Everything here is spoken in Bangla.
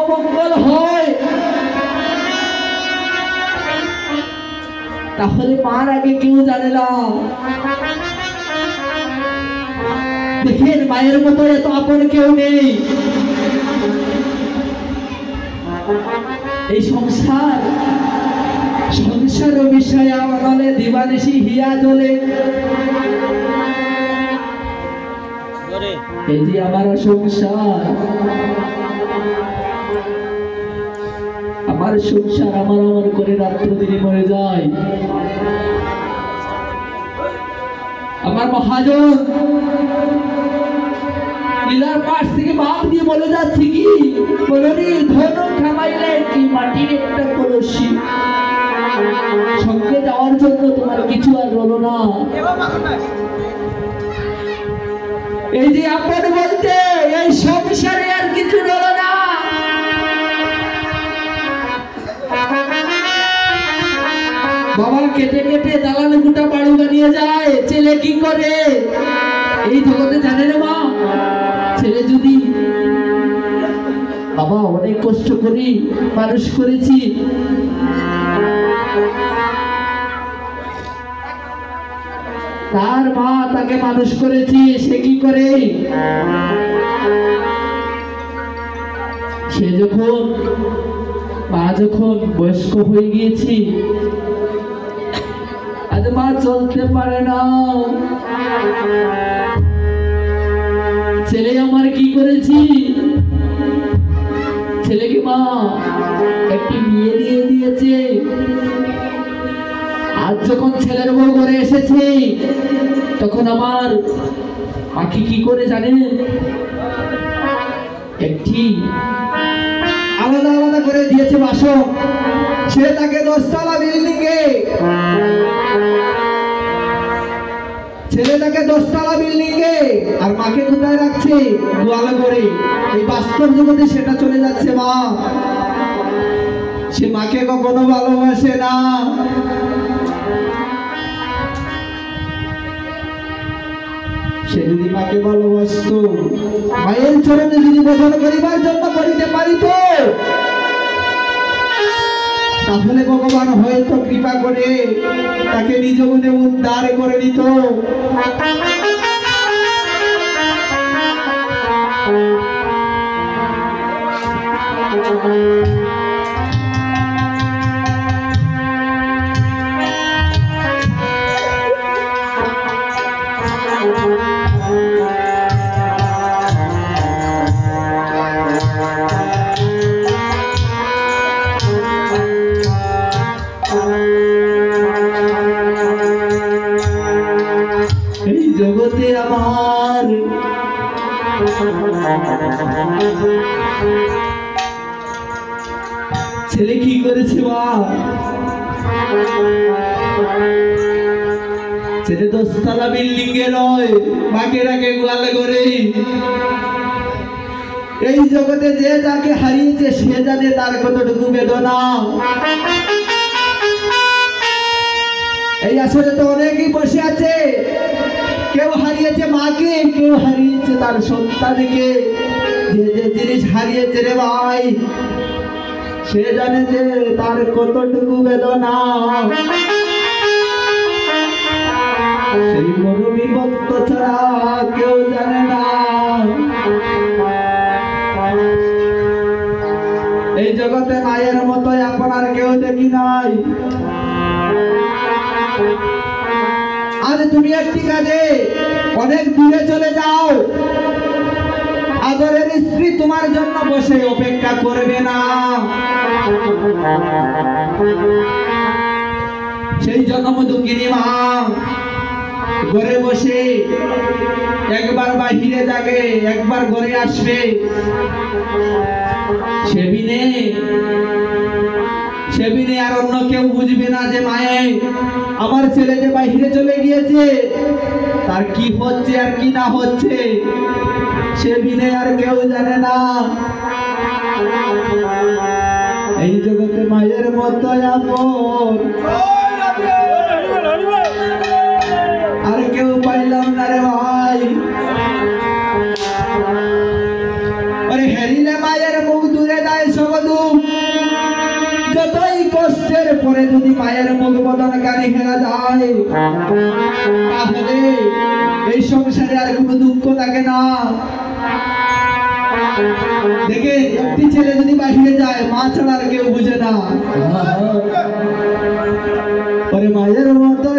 অমঙ্গল হয় তাহলে মার আগে কেউ জানে না। দেখেন মায়ের মতো এত আপন কেউ নেই। এই সংসার বিষয়ে আমলে দিবানিশি হিয়া জ্বলে। এই যে আমার সংসার, আমার সংসার আমার আমার করে রাত্র দিনে মরে যায়। আমার মহাজন লীলার পাশ থেকে বাপ দিয়ে বলে যাচ্ছে কি বলি ধন খামাইলে কি মাটির একটা কলসি, সঙ্গে যাওয়ার জন্য তোমার কিছু আর রলো না। এই যে আপন বলতে এই সংসারে আর কিছু রলো না। বাবা কেটে কেটে দালানে গোটা বাড়ি বানিয়ে যায়, ছেলে কি করে এই জগতে জানে না মা। ছেলে যদি বাবা অনেক কষ্ট করি মানুষ করেছি, তার মা তাকে মানুষ করেছি, সে কি করে সে যখন মা যখন বয়স্ক হয়ে গিয়েছি, আজ মা চলতে পারে না, ছেলে আমার কি করেছি, ছেলেকে মা একটি বিয়ে দিয়ে দিয়েছে। আজ যখন ছেলের বউ করে এসেছে তখন আমার মাকে কি করে জানেন, একটি আলাদা আলাদা করে দিয়েছে বাসন। সে তাকে 10তলা বিল্ডিং এ, ছেলে তাকে 10তলা বিল্ডিং এ, আর মাকে কোথায় রাখছে গোয়ালে করে। এই বাস্তব জগতে সেটা চলে যাচ্ছে মা। সে মাকে কখনো ভালোবাসে না। সে যদি মাকে ভালোবাসত, মায়ের চরণে যদি ভজন করিবার জন্য করিতে পারিত, তাহলে ভগবান হয়তো কৃপা করে তাকে নিজ গুণে উদ্ধার করে নিত। এই জগতে আমার ছেলে কি করেছে মা, ছেলে 10তলা বিল্ডিং এ নয়, মাকে রাখে গোয়ালে করে। এই জগতে যে যাকে হারিয়েছে সে জানে তার কতটুকু বেদনা। এই আসলে তো অনেকেই বসে আছে, কেউ হারিয়েছে মাকে, কেউ হারিয়েছে তার সন্তানকে। যে যে জিনিস হারিয়েছে রে ভাই, সে জানে যে তার কতটুকু বেদনা। সেই বড় বিভক্ত ছাড়া কেউ জানে না। এই জগতে মায়ের মতো আপনার কেউ দেখি নাই। আজ তুমি একটি কাজে অনেক দূরে চলে যাও, আদরের স্ত্রী তোমার জন্য বসে অপেক্ষা করবে না। সেই জন্ম দুঃখিনী মা ঘরে বসে একবার বাহিরে যাবে, একবার ঘরে আসবে। সেবিনে আর অন্য কেউ বুঝবে না যে মায়ে আমার ছেলে যে বাহিরে চলে গিয়েছে, তার কি হচ্ছে আর কি না হচ্ছে সেবিনে আর কেউ জানে না। এই জগতে মায়ের মতো আপন আর কেউ পাইলাম না রে ভাই। আরে হেরিলে মায়ের মুখ দূরে যায় তাহলে এই সংসারে আর কোনো দুঃখ থাকে না। দেখে একটি ছেলে যদি বাহিরে যায় মা ছাড়া আর কেউ বুঝে না। মায়ের মতো